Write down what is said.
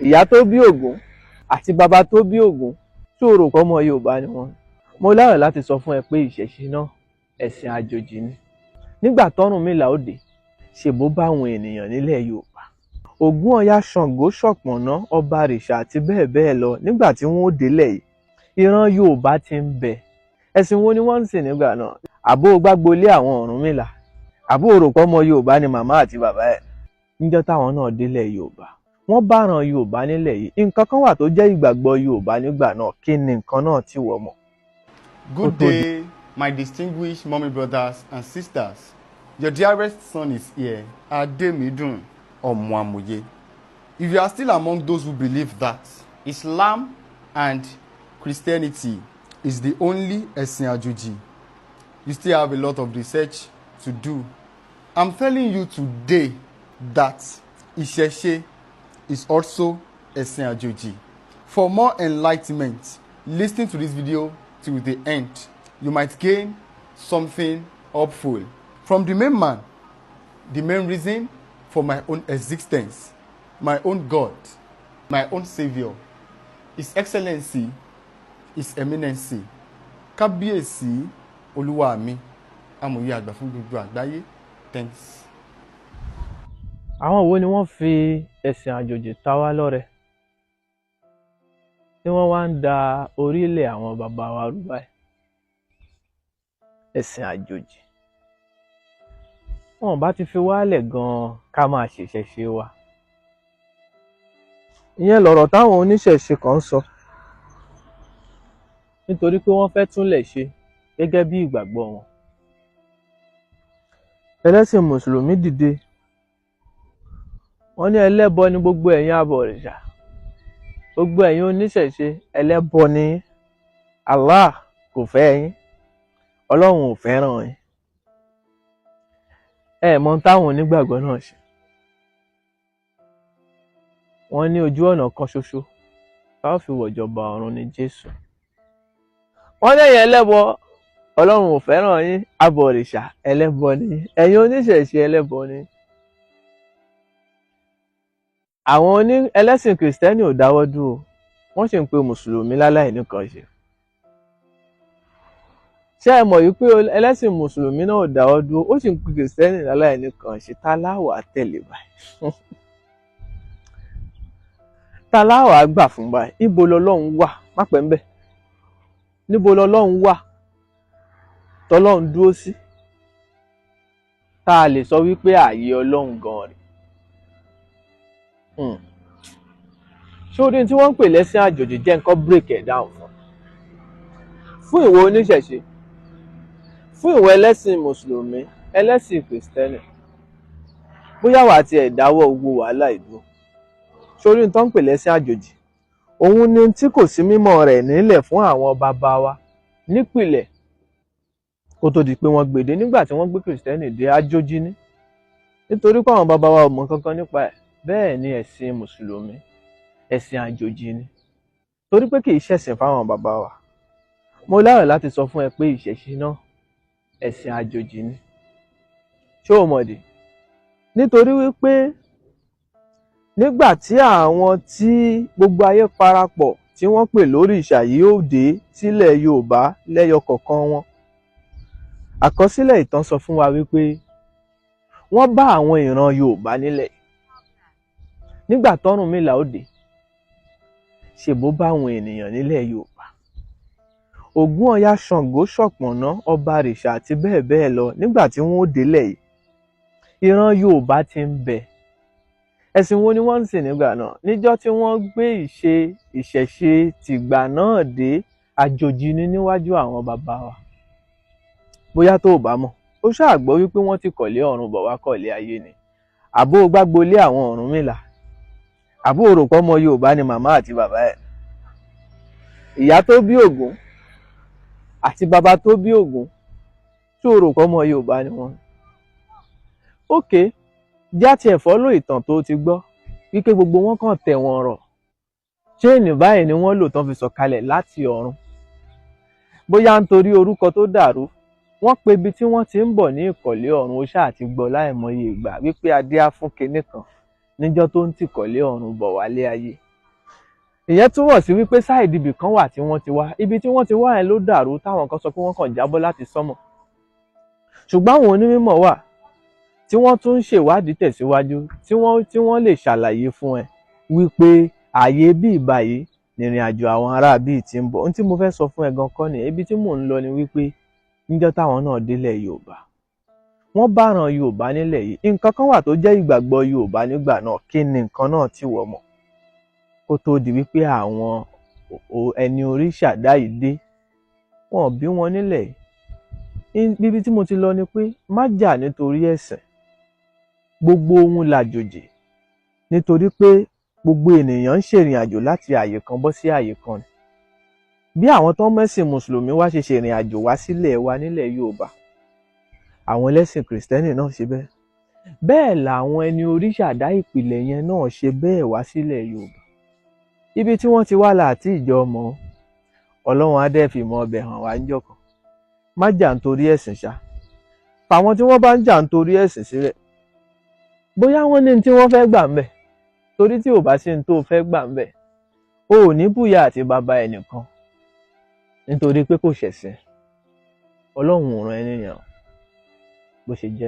ìyá tó bí Ògún àti bàbá tó bí Ògún tó rò pé ọmọ Yorùbá ni wọ́n. Mo láyọ̀ láti sọ fún ẹ pé ìṣẹ̀ṣe náà ẹ̀sìn àjòjì ni. Nígbà t'Ọ́rúnmìlà ó dé, ṣèbó bá àwọn ènìyàn nílẹ̀ Yorùbá. Ògún, Ọya, Ṣàngó, Ṣọ̀pọ̀nná, ọba rìṣà àti bẹ́ẹ̀ bẹ́ẹ̀ lọ. Nígbà tí wọ́n ó délẹ̀ yìí, ìran Yorùbá ti ń bẹ. Ẹ̀sìn wo ni wọ́n ń sìn nígbà náà? Àbó gbágbolé àwọn Ọ̀rúnmìlà? Àbó rò pé ọmọ Yorùbá ni màmá àti bàbá ẹ̀? Níjọ́ táwọn náà délẹ̀ Yorùbá, wọ́n bá ran Yorùbá nílẹ̀ yìí. Nǹkan kan wà tó jẹ́ ìgbàgbọ́ Yorùbá nígbà náà. Kí ni nǹkan náà tí wọ́n mọ̀? Good day, my distinguished mommy brothers and sisters. Your dearest son is here, Ademidun Omoamoye. If you are still among those who believe that Islam and Christianity is the only ẹ̀sìn àjòjì, you still have a lot of research to do. I'm telling you today that Ìṣẹ̀ṣe is also ẹ̀sìn àjòjì. For more enlightenment, listen to this video till the end. You might gain something helpful from the main man, the main reason for my own existence, my own God, my own Savior, His Excellency, His Eminency, Kábíyèsí Olúwa mi, Amòye àgbà fún gbogbo àgbáyé. Thanks. Àwọn wo ni wọ́n fi ẹ̀sìn àjòjì ta wá lọ́rẹ? Tí wọ́n wá ń da orílẹ̀ àwọn bàbá wa rú báyìí. Ẹ̀sìn àjòjì. Wọ́n bá ti fi wálẹ̀ gan-an ká máa ṣèṣẹ̀ṣe wa. Ìyẹn lọ̀rọ̀ táwọn oníṣẹ̀ṣe kan ń sọ. Nítorí pé wọ́n fẹ́ túnlẹ̀ ṣe gẹ́gẹ́ bí ìgbàgbọ́ wọn. Ẹlẹ́sìn Mùsùlùmí dìde. Wọ́n ní ẹlẹ́bọ ni gbogbo ẹ̀yin abọ̀rìṣà. Gbogbo ẹ̀yin oníṣẹ̀ṣe ẹlẹ́bọ ni yín. Allah kò fẹ́ yín. Ọlọ́run ò fẹ́ràn yín. Ẹ mọ̀ táwọn onígbàgbọ́ náà ṣe. Wọ́n ní ojú ọ̀nà kan ṣoṣo tá ó fi wọ̀jọba ọ̀run ni Jésù. Wọ́n ní ẹ̀yin ẹlẹ́bọ, Ọlọ́run ò fẹ́ràn yín. Abọ̀rìṣà ẹlẹ́bọ ni yín. Ẹ̀yin oníṣẹ̀ṣe ẹlẹ́bọ ni yín. Àwọn ẹlẹ́sìn Kìrìsìtẹ́nì ò dáwọ́ dúró. Wọ́n sì ń pe Mùsùlùmí láláì nìkan ṣe. Ṣé ẹ mọ̀ wípé ẹlẹ́sìn Mùsùlùmí náà ò dáwọ́ dúró, ó sì ń pe Kìrìsìtẹ́nì láláì nìkan ṣe? Ta láwàá tẹ̀lé báyìí? Ta láwàá gbà fún báyìí? Ibo lọlọ́run wà? Má pẹ́ ń bẹ̀. Níbo lọlọ́run wà tọlọ́run dúró sí? Tá a lè sọ wípé ààyè Ọlọ́run gan-an rèé. Ṣé orí tí wọ́n ń pè lẹ́sìn àjòjì jẹ́ nǹkan break ẹ̀ down fún ìwọ oníṣẹ̀ṣe, fún ìwọ ẹlẹ́sìn Mùsùlùmí, ẹlẹ́sìn Kìrìsìtẹ́nì? Bóyá wàá tiẹ̀ dáwọ́ gbogbo wàhálà ìdúró. Ṣé orí tí wọ́n ń pè lẹ́sìn àjòjì? Òun ni tí kò sí mímọ̀ rẹ̀ nílẹ̀ fún àwọn bàbá wa nípìnlẹ̀ kó tó di pé wọ́n gbèdé. Nígbà tí wọ́n gbé Kìrìsìtẹ́nì dé, àjòjì ni. Nítorí pé àwọn bàbá wa ò mọ̀ kankan nípa ẹ̀. Bẹ́ẹ̀ ni ẹ̀sìn Mùsùlùmí, ẹ̀sìn àjòjì ni. Torí pé kì í ṣẹ̀sìn fáwọn bàbá wa. Mo láyọ̀ láti sọ fún ẹ pé ìṣẹ̀ṣe náà ẹ̀sìn àjòjì ni. Ṣé o mọ̀dí? Nítorí wípé nígbà tí àwọn tí gbogbo ayé parapọ̀ tí wọ́n pè lórìṣà yìí ó dé sílẹ̀ Yorùbá lẹ́yọ kọ̀ọ̀kan wọn, àkọsílẹ̀ ìtàn sọ fún wa wípé wọ́n bá àwọn ìran Yorùbá nílẹ̀. Nígbà t'Ọ́rúnmìlà ó dé, ṣèbó bá àwọn ènìyàn nílẹ̀ Yorùbá. Ògún, Ọya, Ṣàngó, Ṣọ̀pọ̀nná, ọba rìṣà àti bẹ́ẹ̀ bẹ́ẹ̀ lọ. Nígbà tí wọ́n ó délẹ̀ yìí, ìran Yorùbá ti ń bẹ. Ẹ̀sìn wo ni wọ́n ń sìn nígbà náà? Níjọ́ tí wọ́n gbé ìṣẹ̀ṣe tìgbà náà dé, àjòjì ni níwájú àwọn bàbá wa. Bóyá tó o bá mọ̀, ó ṣáà gbọ́ wípé wọ́n ti kọ̀lé ọ̀run bọ̀ wá kọ̀lé ayé ni. Àbó gbágbolé àwọn Ọ̀rúnmìlà? Àbó rò pé ọmọ Yorùbá ni màmá àti bàbá ẹ̀? Ìyá tó bí Ògún àti bàbá tó bí Ògún tó rò pé ọmọ Yorùbá ni wọ́n? Ókè, já tiẹ̀ fọ́lọ́ ìtàn tó ti gbọ́ wípé gbogbo wọn kàn tẹ̀ wọ́n rọ̀. Ṣéènì báyìí ni wọ́n lò tán fi sọ̀kalẹ̀ láti ọ̀run. Bóyá nítorí orúkọ tó dàrú, wọ́n pe ibi tí wọ́n ti ń bọ̀ ní ìkọ̀lé ọ̀run. Ó ṣáà ti gbọ́ láìmọye ìgbà wípé adé á fún kinní kan níjọ́ tó ń tìkọ̀lé ọ̀run bọ̀ wálé ayé. ìyẹn túmọ̀ sí wípé sáìdì ibì kan wà tí wọ́n ti wá, ibi tí wọ́n ti wá yẹn ló dàrú táwọn kan sọ pé wọ́n kàn jábọ́ láti sánmọ̀. Ṣùgbọ́n àwọn onímọ̀ wà tí wọ́n tún ń ṣèwádìí tẹ̀síwájú tí wọ́n lè ṣàlàyé fún ẹ wípé ààyè bí ìbàyí nìrìn àjò àwọn ará bíi ti ń bọ̀. Ohun tí mo fẹ́ sọ fún ẹ gan kọ́ nìyẹn. Ibi tí mò ń lọ ni wípé níjọ́ táwọn náà délẹ̀ Yorùbá, wọ́n bá ran Yorùbá nílẹ̀ yìí. Nǹkan kan wà tó jẹ́ ìgbàgbọ́ Yorùbá nígbà náà. Kí ni nǹkan náà tí wọ́n mọ̀ kó tó di wípé àwọn ẹni òrìṣà dá yìí dé? Wọn ò bí wọn nílẹ̀ yìí. Bíbi tí mo ti lọ ni pé má jà nítorí ẹ̀sìn. Gbogbo ohun làjòjì, nítorí pé gbogbo ènìyàn ń ṣèrìn àjò láti àyè kan bọ́ sí àyè kan. Bí àwọn tó mẹ́sìn mùsùlùmí wá ṣe ṣèrìn àjò wá sílẹ̀ wa nílẹ̀ Yorùbá, àwọn ẹlẹ́sìn kìrìsìtẹ́nì náà ṣe bẹ́ẹ̀. Bẹ́ẹ̀ làwọn ẹni òrìṣà dá ìpìlẹ̀ yẹn náà ṣe bẹ́ẹ̀ wá sílẹ̀ Yorùbá. Ibi tí wọ́n ti wá láti ìjọ mọ́, Ọlọ́run á dẹ̀ fi mọ ọbẹ̀ hàn wá níjọ́ kan. Má jà nítorí ẹ̀sìn ṣá. Fàwọn tí wọ́n bá ń jà nítorí ẹ̀sìn sílẹ̀, bóyá wọ́n ní tí wọ́n fẹ́ gbà ń bẹ̀, torí tí ò bá sí ní tó fẹ́ gbà ń bẹ̀, o ò ní bùyà àti bàbá ẹnìkan nítorí pé kò ṣẹ̀sìn. Ọlọ́run ò rán ẹni yàn bó ṣe jẹ́.